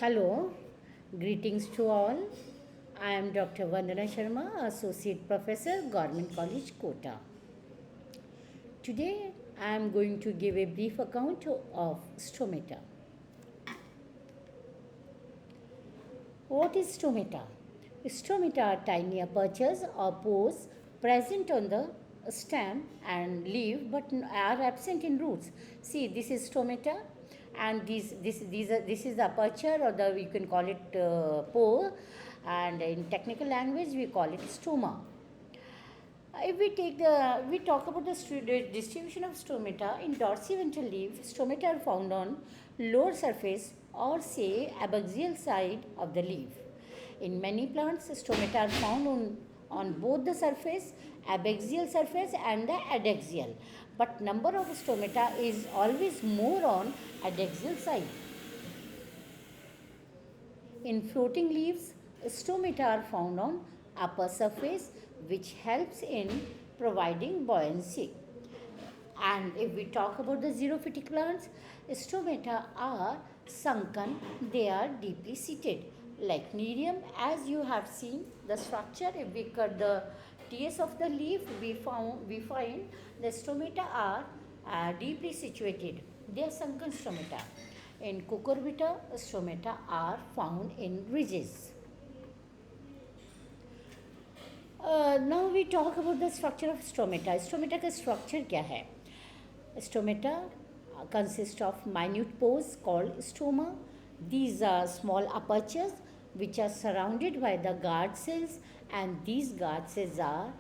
Hello, greetings to all. I am Dr. Vandana Sharma, Associate Professor, Government College, Kota. Today I am going to give a brief account of stomata. What is stomata? Stomata are tiny apertures or pores present on the stem and leaf but are absent in roots. See, this is stomata, and this is the aperture, or you can call it pore, and in technical language we call it stoma. If we talk about the distribution of stomata in dorsiventral leaf, stomata are found on lower surface or say abaxial side of the leaf. In many plants, stomata are found on both the surface, abaxial surface and the adaxial. But number of stomata is always more on adaxial side. In floating leaves, stomata are found on upper surface, which helps in providing buoyancy. And if we talk about the xerophytic plants, stomata are sunken, they are deeply seated. Like nerium, as you have seen the structure, if we cut the TS of the leaf, we find the stomata are deeply situated. They are sunken stomata. In cucurbita, stomata are found in ridges. Now we talk about the structure of stomata. Stomata का structure क्या है? Stomata consist of minute pores called stoma. These are small apertures which are surrounded by the guard cells, and these guard cells are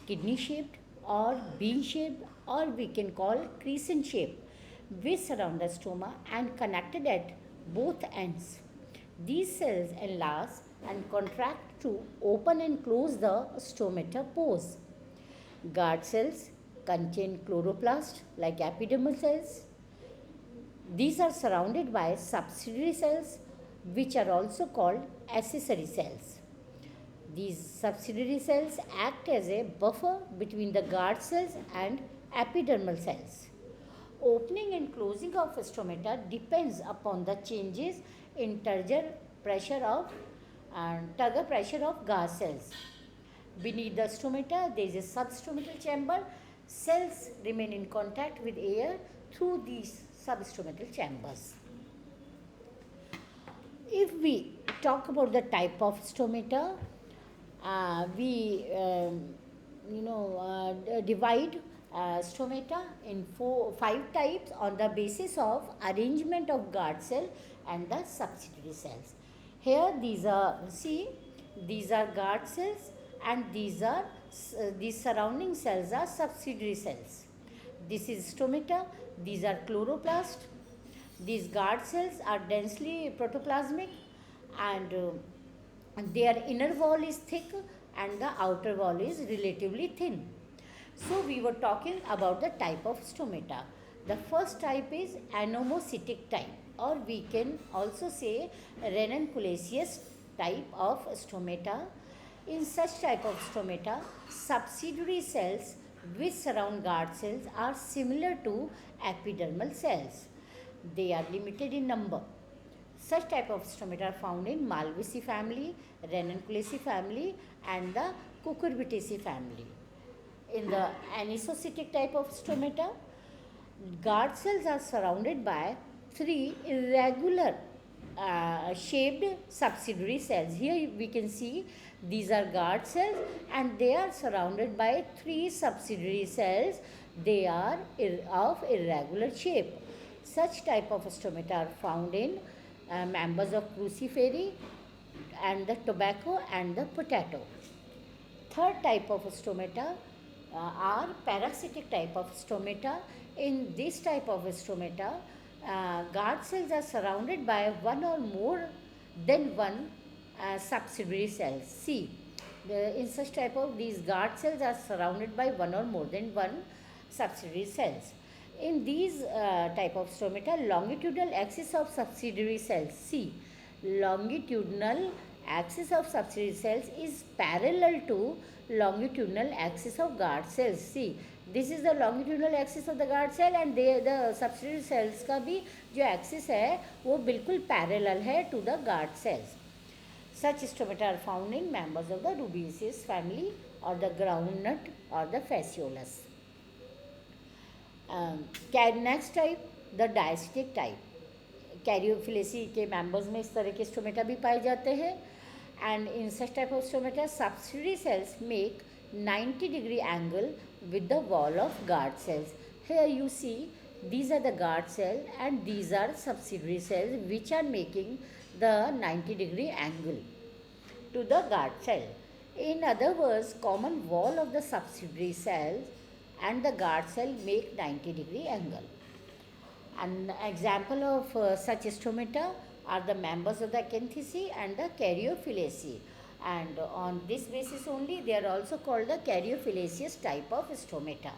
kidney shaped or bean shaped, or we can call crescent shaped, which surround the stoma and connected at both ends. These cells enlarge and contract to open and close the stomata pores. Guard cells contain chloroplast like epidermal cells. These are surrounded by subsidiary cells, which are also called accessory cells. These subsidiary cells act as a buffer between the guard cells and epidermal cells. Opening and closing of stomata depends upon the changes in turgor pressure of guard cells. Beneath the stomata, there is a substomatal chamber. Cells remain in contact with air through these substomatal chambers. If we talk about the type of stomata, we divide stomata in 5 types on the basis of arrangement of guard cell and the subsidiary cells. Here these are guard cells, and these surrounding cells are subsidiary cells. This is stomata. These are chloroplast. These guard cells are densely protoplasmic, and their inner wall is thick and the outer wall is relatively thin. So we were talking about the type of stomata. The first type is anomocytic type, or we can also say ranunculus type of stomata. In such type of stomata, subsidiary cells which surround guard cells are similar to epidermal cells. They are limited in number. Such type of stomata are found in Malvaceae family, Ranunculaceae family, and the Cucurbitaceae family. In the anisocytic type of stomata, guard cells are surrounded by 3 irregular shaped subsidiary cells. Here we can see these are guard cells, and they are surrounded by 3 subsidiary cells. They are of irregular shape. Such type of stomata are found in members of cruciferae and the tobacco and the potato. Third type of stomata are parasitic type of stomata. In this type of stomata, guard cells are surrounded by one or more than one subsidiary cells. See, in such type of these guard cells are surrounded by one or more than one subsidiary cells. In these type of stomata, longitudinal axis of subsidiary cells, see, longitudinal axis of subsidiary cells is parallel to longitudinal axis of guard cells. See, this is the longitudinal axis of the guard cell and the subsidiary cells का भी जो axis है वो बिल्कुल parallel है to the guard cells. Such stomata are found in members of the Rubiaceae family or the groundnut or the Phaseolus. Next type, the diastatic type. Caryophyllaceae के members में इस तरह के स्टोमेटा भी पाए जाते हैं. And in such type of stomata, subsidiary cells make 90-degree angle with the wall of guard cells. Here you see these are the guard cell and these are subsidiary cells which are making the 90-degree angle to the guard cell. In other words, common wall of the subsidiary cells and the guard cell make 90-degree angle. An example of such stomata are the members of the Acanthaceae and the Caryophyllaceae, and on this basis only they are also called the Caryophyllaceous type of stomata.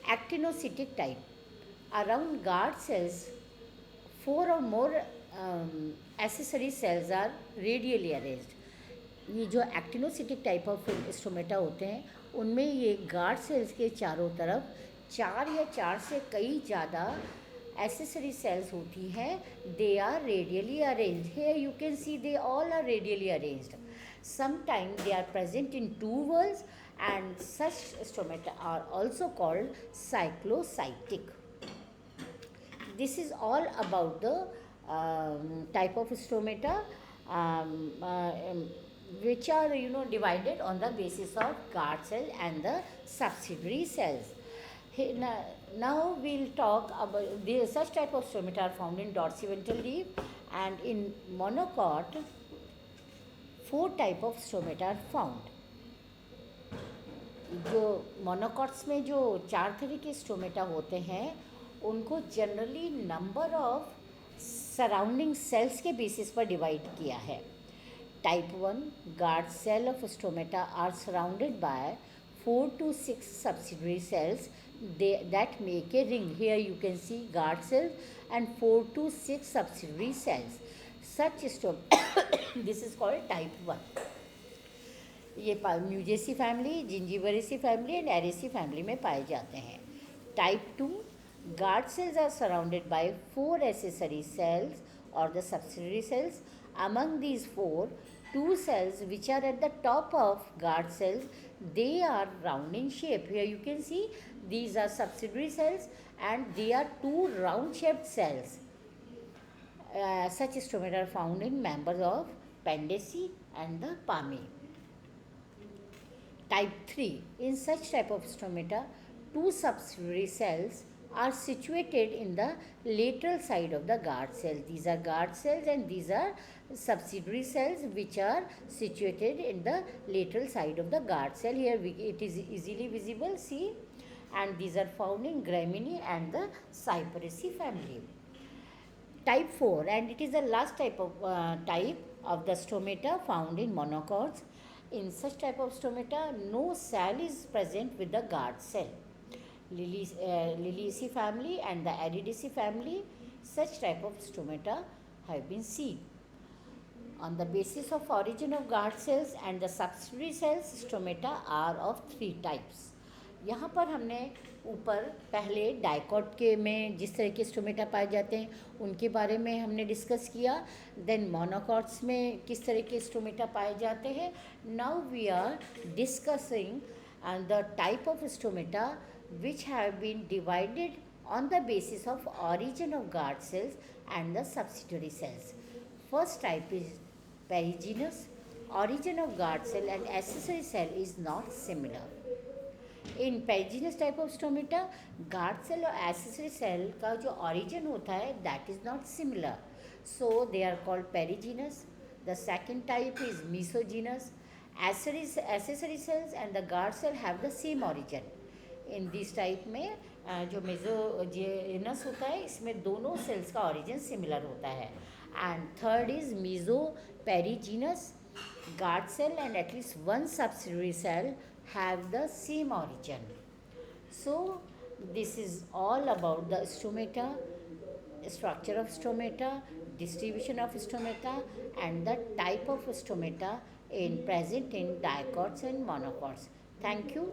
Actinocytic type. Around guard cells, 4 or more accessory cells are radially arranged. ये जो एक्टिनोसिटिक type of stomata होते हैं उनमें ये guard cells के चारों तरफ 4 या 4 से कई ज़्यादा accessory cells होती हैं. They are radially arranged. Here you can see they all are radially arranged. Sometimes they are present in 2 whorls and such stomata are also called cyclocytic. This is all about the type of stomata which are divided on the basis of guard cell and the subsidiary cells. Now we'll talk about such type of stomata are found in dorsiventral leaf, and in monocot 4 type of stomata are found. जो monocots में जो 4 तरह के stomata होते हैं उनको generally number of surrounding sales के basis पर डिवाइड किया है. Type 1 guard cell of stomata are surrounded by 4 to 6 subsidiary cells that make a ring. Here you can see guard cells and 4 to 6 subsidiary cells. Such this is called type 1. ये Musaceae family, Zingiberaceae family and Arecaceae family में पाए जाते हैं. Type 2 guard cells are surrounded by 4 accessory cells or the subsidiary cells. Among these 4, 2 cells which are at the top of guard cells, they are round in shape. Here you can see these are subsidiary cells and they are 2 round shaped cells. Such stomata are found in members of Pandaceae and the Palmae. Type 3. In such type of stomata, 2 subsidiary cells are situated in the lateral side of the guard cell. These are guard cells and these are subsidiary cells which are situated in the lateral side of the guard cell. Here it is easily visible, see, and these are found in Gramineae and the Cyperaceae family. Type 4, and it is the last type of the stomata found in monocots. In such type of stomata, no cell is present with the guard cell. Liliaceae family and the Aridaceae family, such type of stomata have been seen. On the basis of origin of guard cells and the subsidiary cells, stomata are of 3 types. यहाँ पर हमने ऊपर पहले dicot के में जिस तरह के स्टोमेटा पाए जाते हैं उनके बारे में हमने डिस्कस किया. देन मोनोकॉट्स में किस तरह के स्टोमेटा पाए जाते हैं. Now we are discussing the type of stomata which have been divided on the basis of origin of guard cells and the subsidiary cells. First type is perigynous. Origin of guard cell and accessory cell is not similar. In perigynous type of stomata, guard cell और accessory cell का जो origin होता है that is not similar. So they are called perigynous. The second type is mesogynous. Accessory cells and the guard cell have the same origin. In this type में जो मेजोजेनस होता है इसमें दोनों सेल्स का ऑरिजिन सिमिलर होता है. एंड थर्ड इज मीजो पेरिजीनस. Guard cell and at least 1 subsidiary cell have the same origin. So this is all about the stomata, structure of stomata, distribution of stomata and the type of stomata present in dicots and monocots. Thank you.